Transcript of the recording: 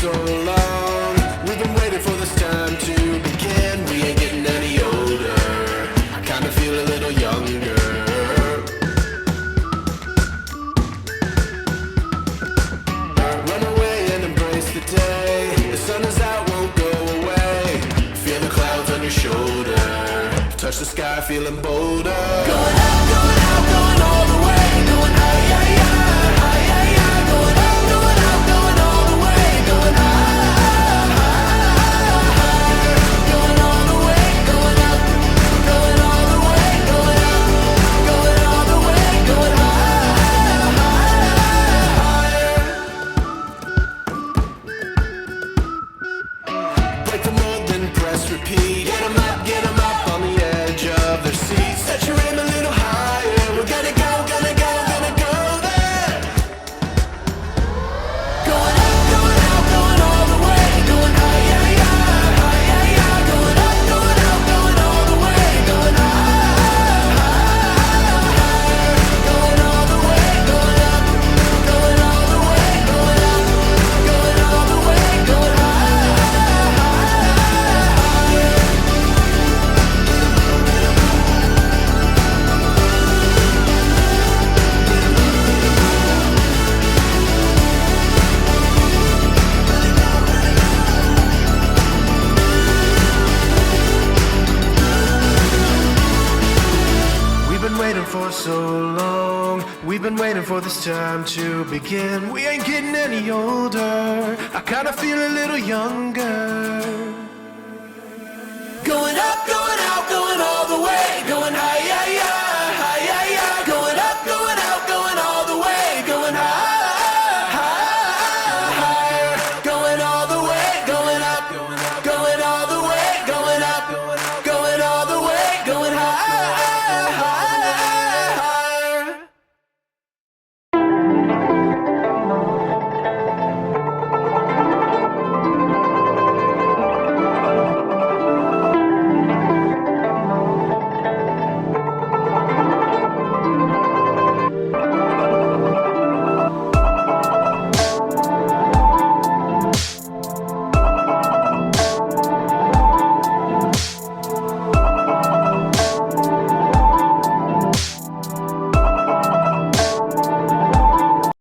so long. We've been waiting for this time to begin. We ain't getting any older. I kinda feel a little younger. Run away and embrace the day. The sun is out, won't go away. Feel the clouds on your shoulder. Touch the sky, feeling bolder. Going up, going out, going all the way. Going high, yeah, yeah, high, yeah, yeah. Going up, going out, going all the way. Going high, high, going all the way. Going up, going all the way. Going up, going all the way. Going high, higher. Break the mold, then press repeat. Get 'em up on the edge of their seats. Set your aim a little higher. We're gonna go, gonna go, gonna go there. Going up, going out, going all the way. Going high, yeah, yeah, high, yeah, yeah. Going up, going out, going all the way. Going high, higher. Going all the way, going up, going all the way. Going up, going all the way. Going high, higher. We've been waiting for so long. We've been waiting for this time to begin. We ain't getting any older. I kinda feel a little younger. Going up, going out, going all the way. Going high, yeah, yeah.